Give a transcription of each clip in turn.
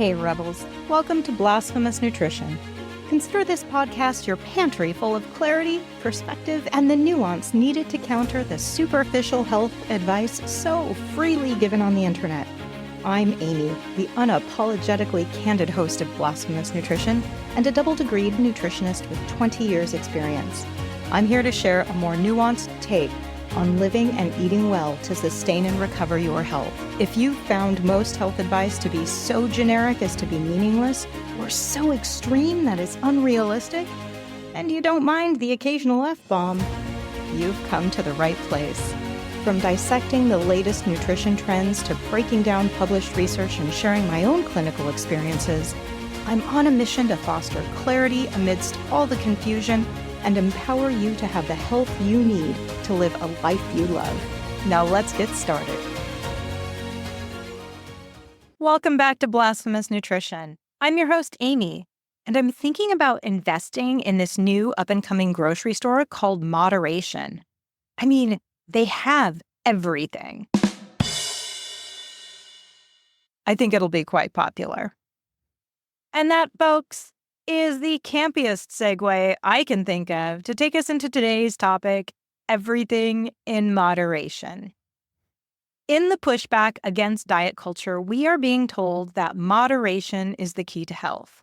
Hey Rebels, welcome to Blasphemous Nutrition. Consider this podcast your pantry full of clarity, perspective, and the nuance needed to counter the superficial health advice so freely given on the internet. I'm Aimee, the unapologetically candid host of Blasphemous Nutrition and a double-degreed nutritionist with 20 years experience. I'm here to share a more nuanced take on living and eating well to sustain and recover your health. If you've found most health advice to be so generic as to be meaningless, or so extreme that it's unrealistic, and you don't mind the occasional F-bomb, you've come to the right place. From dissecting the latest nutrition trends to breaking down published research and sharing my own clinical experiences, I'm on a mission to foster clarity amidst all the confusion and empower you to have the health you need to live a life you love. Now let's get started. Welcome back to Blasphemous Nutrition. I'm your host, Aimee, and I'm thinking about investing in this new up-and-coming grocery store called Moderation. I mean, they have everything. I think it'll be quite popular. And that, folks, is the campiest segue I can think of to take us into today's topic, everything in moderation. In the pushback against diet culture, we are being told that moderation is the key to health.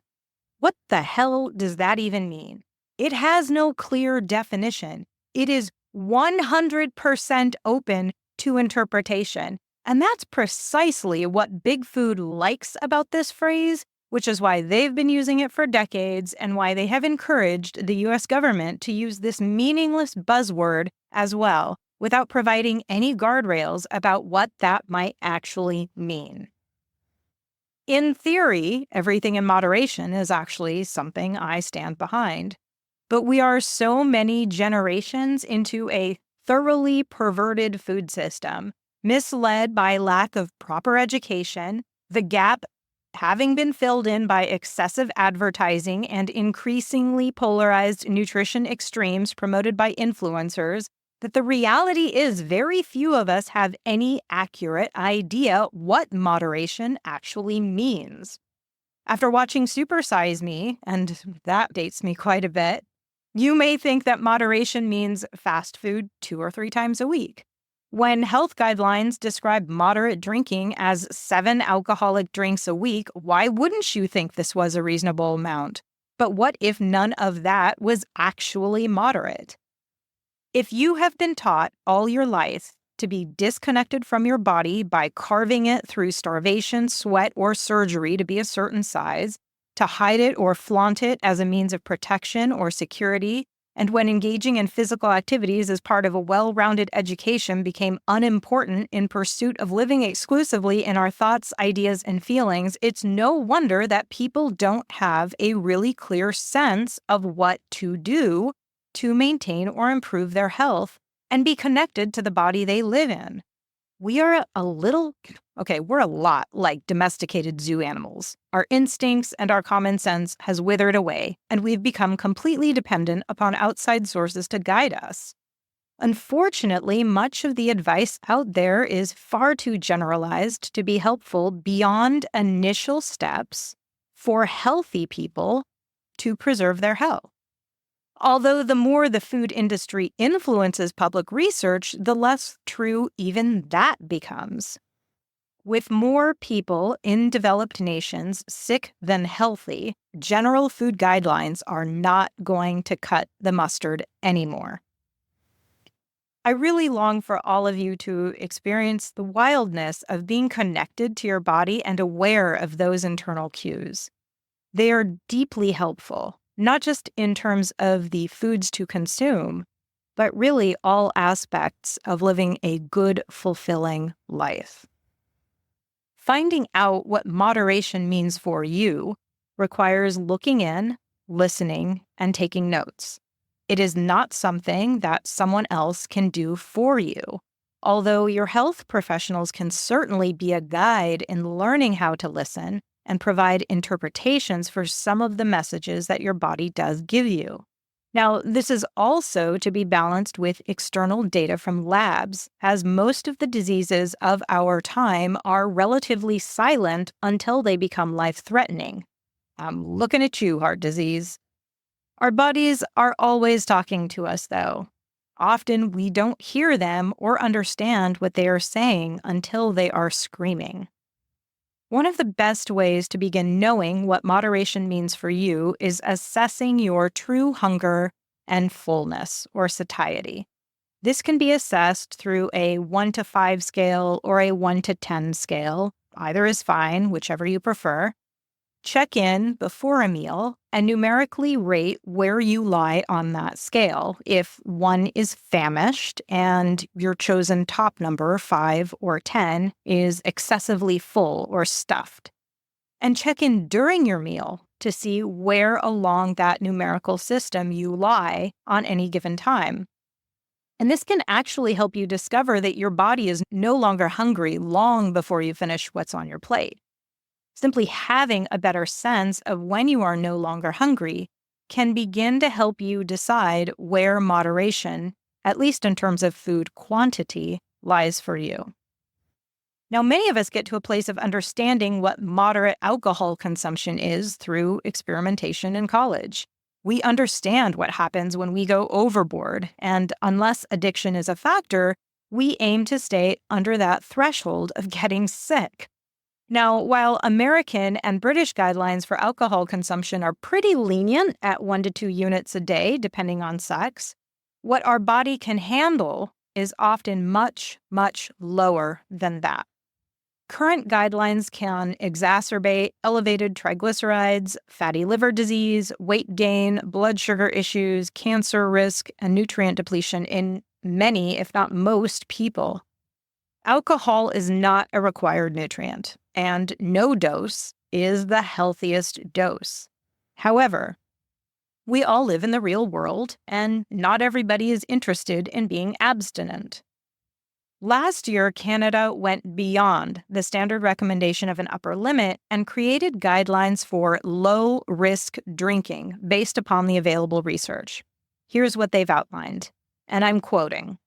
What the hell does that even mean? It has no clear definition. It is 100% open to interpretation. And that's precisely what Big Food likes about this phrase, which is why they've been using it for decades and why they have encouraged the U.S. government to use this meaningless buzzword as well, without providing any guardrails about what that might actually mean. In theory, everything in moderation is actually something I stand behind. But we are so many generations into a thoroughly perverted food system, misled by lack of proper education, the gap having been filled in by excessive advertising and increasingly polarized nutrition extremes promoted by influencers, that the reality is very few of us have any accurate idea what moderation actually means. After watching Super Size Me, and that dates me quite a bit, you may think that moderation means fast food 2 or 3 times a week. When health guidelines describe moderate drinking as 7 alcoholic drinks a week, why wouldn't you think this was a reasonable amount? But what if none of that was actually moderate? If you have been taught all your life to be disconnected from your body by carving it through starvation, sweat, or surgery to be a certain size, to hide it or flaunt it as a means of protection or security, and when engaging in physical activities as part of a well-rounded education became unimportant in pursuit of living exclusively in our thoughts, ideas, and feelings, it's no wonder that people don't have a really clear sense of what to do to maintain or improve their health and be connected to the body they live in. We are we're a lot like domesticated zoo animals. Our instincts and our common sense has withered away, and we've become completely dependent upon outside sources to guide us. Unfortunately, much of the advice out there is far too generalized to be helpful beyond initial steps for healthy people to preserve their health. Although the more the food industry influences public research, the less true even that becomes. With more people in developed nations sick than healthy, general food guidelines are not going to cut the mustard anymore. I really long for all of you to experience the wildness of being connected to your body and aware of those internal cues. They are deeply helpful. Not just in terms of the foods to consume, but really all aspects of living a good, fulfilling life. Finding out what moderation means for you requires looking in, listening, and taking notes. It is not something that someone else can do for you, although your health professionals can certainly be a guide in learning how to listen and provide interpretations for some of the messages that your body does give you. Now, this is also to be balanced with external data from labs, as most of the diseases of our time are relatively silent until they become life-threatening. I'm looking at you, heart disease. Our bodies are always talking to us, though. Often we don't hear them or understand what they are saying until they are screaming. One of the best ways to begin knowing what moderation means for you is assessing your true hunger and fullness, or satiety. This can be assessed through a 1 to 5 scale or a 1 to 10 scale. Either is fine, whichever you prefer. Check in before a meal and numerically rate where you lie on that scale. If 1 is famished and your chosen top number, 5 or 10, is excessively full or stuffed. And check in during your meal to see where along that numerical system you lie on any given time. And this can actually help you discover that your body is no longer hungry long before you finish what's on your plate. Simply having a better sense of when you are no longer hungry can begin to help you decide where moderation, at least in terms of food quantity, lies for you. Now, many of us get to a place of understanding what moderate alcohol consumption is through experimentation in college. We understand what happens when we go overboard, and unless addiction is a factor, we aim to stay under that threshold of getting sick. Now, while American and British guidelines for alcohol consumption are pretty lenient at 1 to 2 units a day, depending on sex, what our body can handle is often much, much lower than that. Current guidelines can exacerbate elevated triglycerides, fatty liver disease, weight gain, blood sugar issues, cancer risk, and nutrient depletion in many, if not most, people. Alcohol is not a required nutrient, and no dose is the healthiest dose. However, we all live in the real world, and not everybody is interested in being abstinent. Last year, Canada went beyond the standard recommendation of an upper limit and created guidelines for low-risk drinking based upon the available research. Here's what they've outlined, and I'm quoting.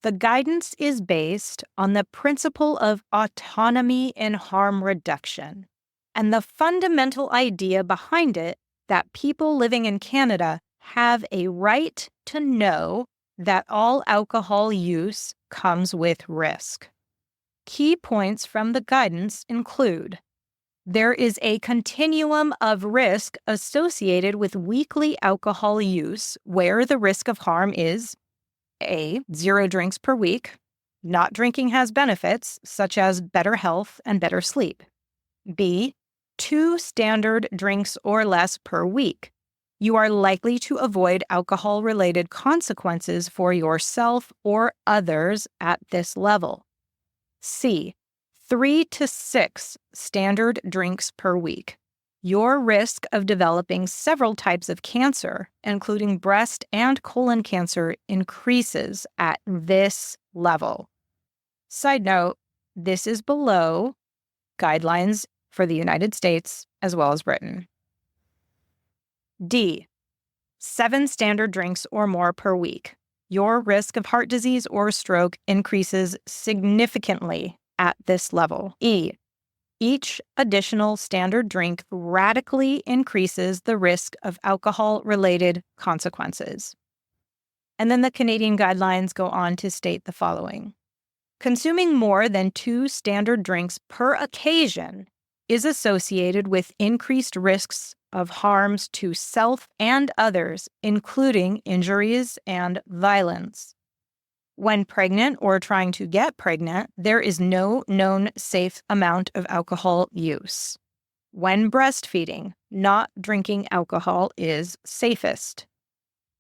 The guidance is based on the principle of autonomy in harm reduction and the fundamental idea behind it that people living in Canada have a right to know that all alcohol use comes with risk. Key points from the guidance include: there is a continuum of risk associated with weekly alcohol use where the risk of harm is A, 0 drinks per week. Not drinking has benefits, such as better health and better sleep. B, 2 standard drinks or less per week. You are likely to avoid alcohol-related consequences for yourself or others at this level. C, 3 to 6 standard drinks per week. Your risk of developing several types of cancer, including breast and colon cancer, increases at this level. Side note, this is below guidelines for the United States as well as Britain. D, 7 standard drinks or more per week. Your risk of heart disease or stroke increases significantly at this level. E, each additional standard drink radically increases the risk of alcohol-related consequences. And then the Canadian guidelines go on to state the following. Consuming more than 2 standard drinks per occasion is associated with increased risks of harms to self and others, including injuries and violence. When pregnant or trying to get pregnant, there is no known safe amount of alcohol use. When breastfeeding, not drinking alcohol is safest.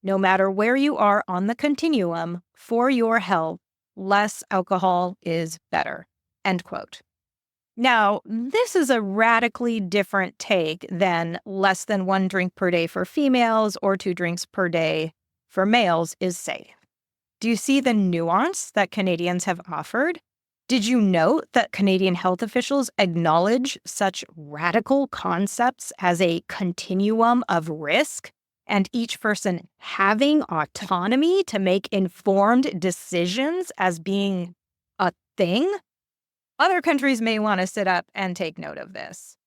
No matter where you are on the continuum, for your health, less alcohol is better. End quote. Now, this is a radically different take than less than 1 drink per day for females or 2 drinks per day for males is safe. Do you see the nuance that Canadians have offered? Did you note that Canadian health officials acknowledge such radical concepts as a continuum of risk and each person having autonomy to make informed decisions as being a thing, other countries may want to sit up and take note of this.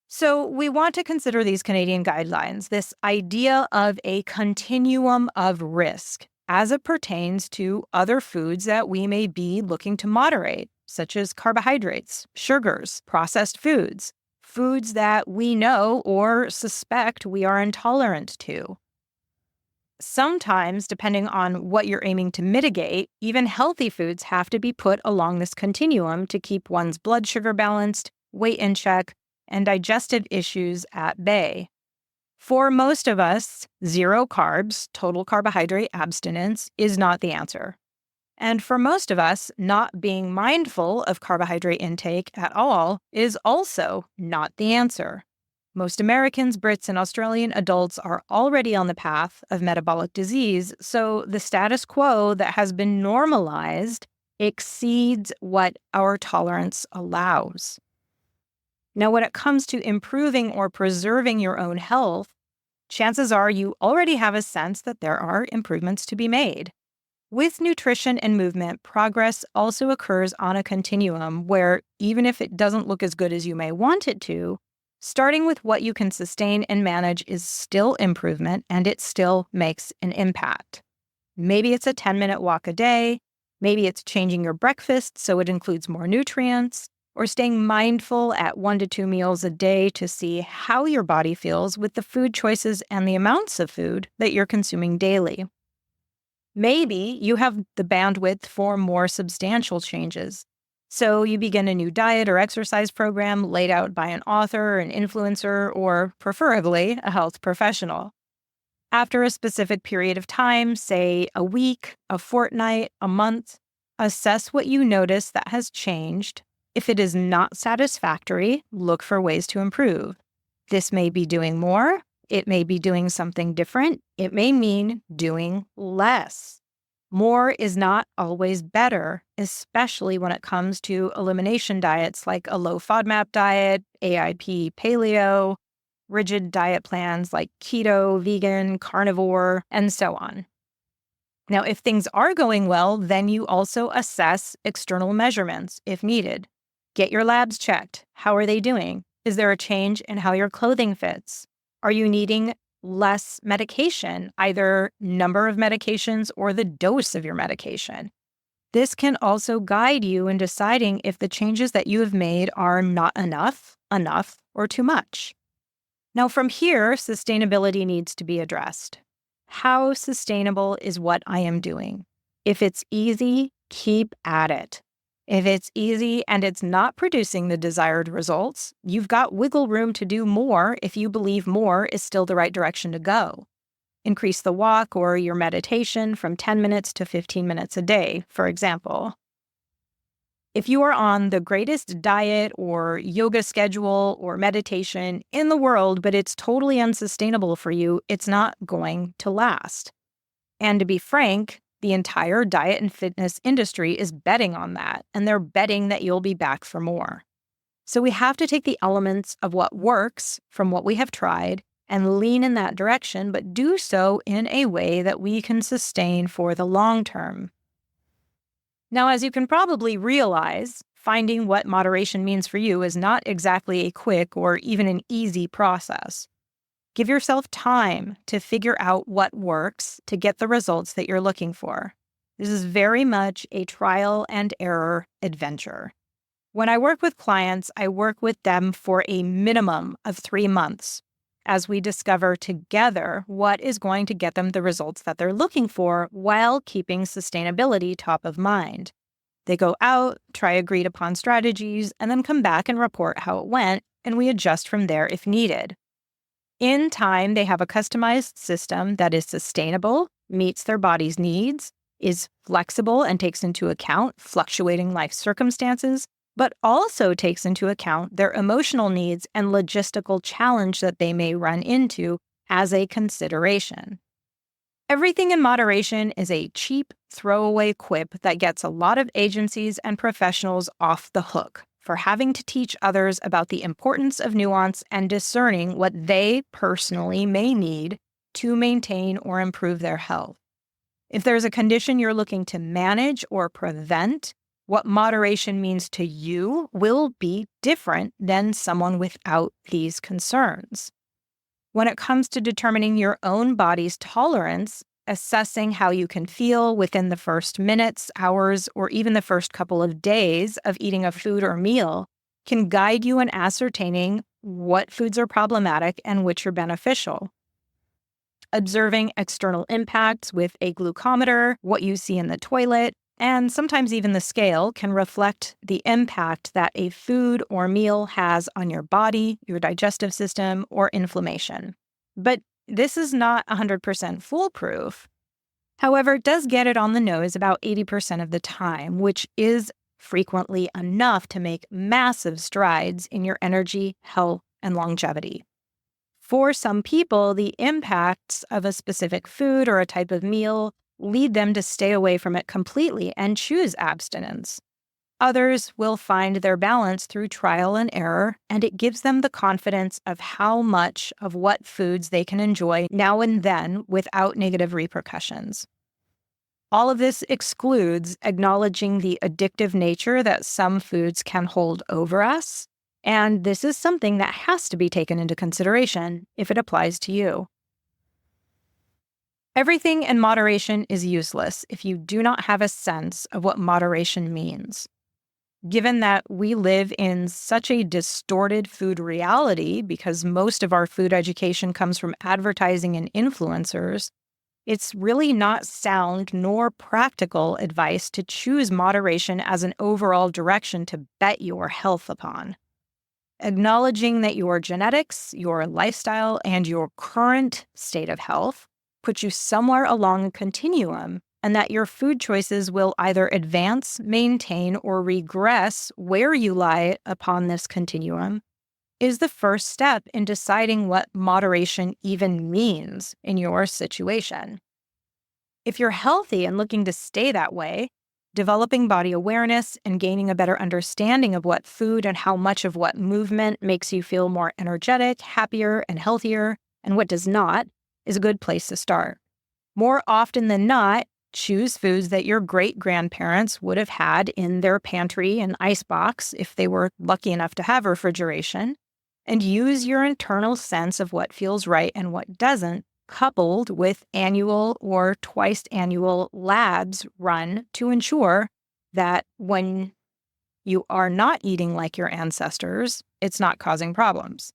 So we want to consider these Canadian guidelines, this idea of a continuum of risk as it pertains to other foods that we may be looking to moderate, such as carbohydrates, sugars, processed foods, foods that we know or suspect we are intolerant to. Sometimes, depending on what you're aiming to mitigate, even healthy foods have to be put along this continuum to keep one's blood sugar balanced, weight in check, and digestive issues at bay. For most of us, zero carbs, total carbohydrate abstinence, is not the answer. And for most of us, not being mindful of carbohydrate intake at all is also not the answer. Most Americans, Brits, and Australian adults are already on the path of metabolic disease, so the status quo that has been normalized exceeds what our tolerance allows. Now, when it comes to improving or preserving your own health, chances are you already have a sense that there are improvements to be made. With nutrition and movement, progress also occurs on a continuum where, even if it doesn't look as good as you may want it to, starting with what you can sustain and manage is still improvement, and it still makes an impact. Maybe it's a 10-minute walk a day, maybe it's changing your breakfast so it includes more nutrients, or staying mindful at 1 to 2 meals a day to see how your body feels with the food choices and the amounts of food that you're consuming daily. Maybe you have the bandwidth for more substantial changes. So you begin a new diet or exercise program laid out by an author, an influencer, or preferably a health professional. After a specific period of time, say a week, a fortnight, a month, assess what you notice that has changed. If it is not satisfactory, look for ways to improve. This may be doing more. It may be doing something different. It may mean doing less. More is not always better, especially when it comes to elimination diets like a low FODMAP diet, AIP paleo, rigid diet plans like keto, vegan, carnivore, and so on. Now, if things are going well, then you also assess external measurements if needed. Get your labs checked. How are they doing? Is there a change in how your clothing fits? Are you needing less medication, either number of medications or the dose of your medication? This can also guide you in deciding if the changes that you have made are not enough, or too much. Now, from here, sustainability needs to be addressed. How sustainable is what I am doing? If it's easy, keep at it. If it's easy and it's not producing the desired results, you've got wiggle room to do more if you believe more is still the right direction to go. Increase the walk or your meditation from 10 minutes to 15 minutes a day, for example. If you are on the greatest diet or yoga schedule or meditation in the world, but it's totally unsustainable for you, it's not going to last. And to be frank, the entire diet and fitness industry is betting on that, and they're betting that you'll be back for more. So we have to take the elements of what works from what we have tried and lean in that direction, but do so in a way that we can sustain for the long term. Now, as you can probably realize, finding what moderation means for you is not exactly a quick or even an easy process. Give yourself time to figure out what works to get the results that you're looking for. This is very much a trial and error adventure. When I work with clients, I work with them for a minimum of 3 months as we discover together what is going to get them the results that they're looking for while keeping sustainability top of mind. They go out, try agreed upon strategies, and then come back and report how it went, and we adjust from there if needed. In time, they have a customized system that is sustainable, meets their body's needs, is flexible and takes into account fluctuating life circumstances, but also takes into account their emotional needs and logistical challenge that they may run into as a consideration. Everything in moderation is a cheap, throwaway quip that gets a lot of agencies and professionals off the hook for having to teach others about the importance of nuance and discerning what they personally may need to maintain or improve their health. If there's a condition you're looking to manage or prevent, what moderation means to you will be different than someone without these concerns. When it comes to determining your own body's tolerance, assessing how you can feel within the first minutes, hours, or even the first couple of days of eating a food or meal can guide you in ascertaining what foods are problematic and which are beneficial. Observing external impacts with a glucometer, what you see in the toilet, and sometimes even the scale can reflect the impact that a food or meal has on your body, your digestive system, or inflammation. But this is not 100% foolproof. However, it does get it on the nose about 80% of the time, which is frequently enough to make massive strides in your energy, health, and longevity. For some people, the impacts of a specific food or a type of meal lead them to stay away from it completely and choose abstinence. Others will find their balance through trial and error, and it gives them the confidence of how much of what foods they can enjoy now and then without negative repercussions. All of this excludes acknowledging the addictive nature that some foods can hold over us, and this is something that has to be taken into consideration if it applies to you. Everything in moderation is useless if you do not have a sense of what moderation means. Given that we live in such a distorted food reality because most of our food education comes from advertising and influencers, it's really not sound nor practical advice to choose moderation as an overall direction to bet your health upon. Acknowledging that your genetics, your lifestyle, and your current state of health put you somewhere along a continuum, and that your food choices will either advance, maintain, or regress where you lie upon this continuum, is the first step in deciding what moderation even means in your situation. If you're healthy and looking to stay that way, developing body awareness and gaining a better understanding of what food and how much of what movement makes you feel more energetic, happier, and healthier, and what does not, is a good place to start. More often than not, choose foods that your great-grandparents would have had in their pantry and icebox if they were lucky enough to have refrigeration, and use your internal sense of what feels right and what doesn't, coupled with annual or twice annual labs run to ensure that when you are not eating like your ancestors, it's not causing problems.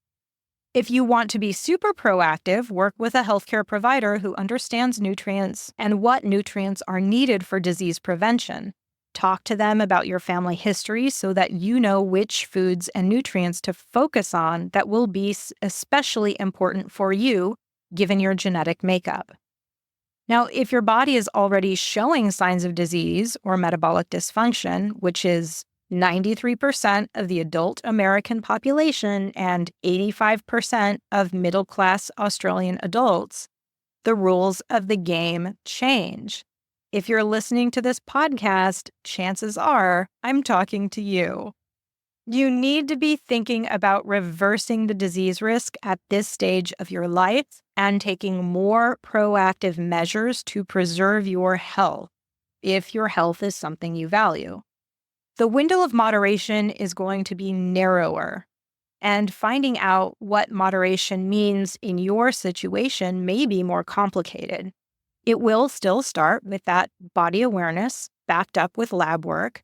If you want to be super proactive, work with a healthcare provider who understands nutrients and what nutrients are needed for disease prevention. Talk to them about your family history so that you know which foods and nutrients to focus on that will be especially important for you, given your genetic makeup. Now, if your body is already showing signs of disease or metabolic dysfunction, which is 93% of the adult American population and 85% of middle-class Australian adults, the rules of the game change. If you're listening to this podcast, chances are I'm talking to you. You need to be thinking about reversing the disease risk at this stage of your life and taking more proactive measures to preserve your health, if your health is something you value. The window of moderation is going to be narrower, and finding out what moderation means in your situation may be more complicated. It will still start with that body awareness backed up with lab work,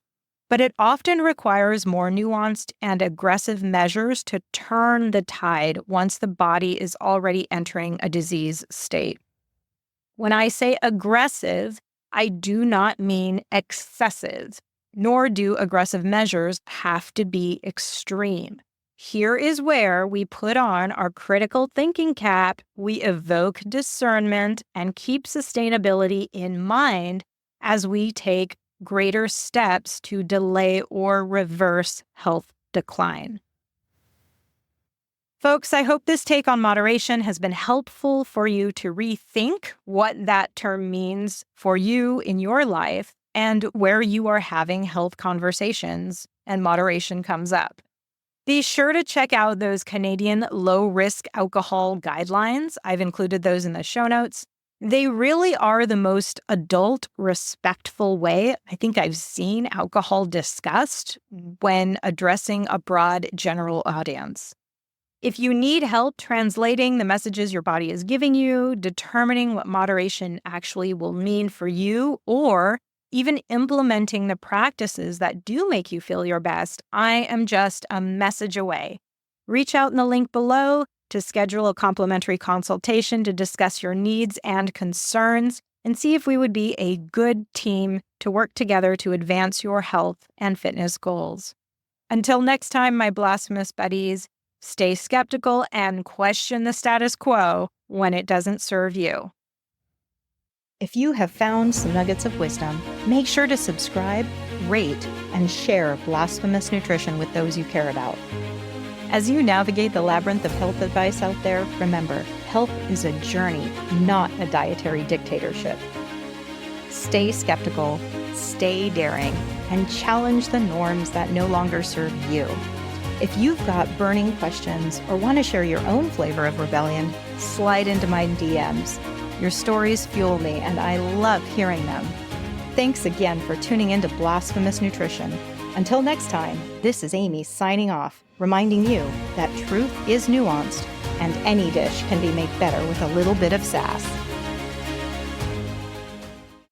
but it often requires more nuanced and aggressive measures to turn the tide once the body is already entering a disease state. When I say aggressive, I do not mean excessive, nor do aggressive measures have to be extreme. Here is where we put on our critical thinking cap, we evoke discernment, and keep sustainability in mind as we take greater steps to delay or reverse health decline. Folks, I hope this take on moderation has been helpful for you to rethink what that term means for you in your life and where you are having health conversations and moderation comes up. Be sure to check out those Canadian low-risk alcohol guidelines. I've included those in the show notes. They really are the most adult, respectful way I think I've seen alcohol discussed when addressing a broad general audience. If you need help translating the messages your body is giving you, determining what moderation actually will mean for you, or even implementing the practices that do make you feel your best, I am just a message away. Reach out in the link below to schedule a complimentary consultation to discuss your needs and concerns and see if we would be a good team to work together to advance your health and fitness goals. Until next time, my blasphemous buddies, stay skeptical and question the status quo when it doesn't serve you. If you have found some nuggets of wisdom, make sure to subscribe, rate, and share Blasphemous Nutrition with those you care about. As you navigate the labyrinth of health advice out there, remember, health is a journey, not a dietary dictatorship. Stay skeptical, stay daring, and challenge the norms that no longer serve you. If you've got burning questions or want to share your own flavor of rebellion, slide into my DMs. Your stories fuel me, and I love hearing them. Thanks again for tuning into Blasphemous Nutrition. Until next time, this is Aimee signing off, reminding you that truth is nuanced, and any dish can be made better with a little bit of sass.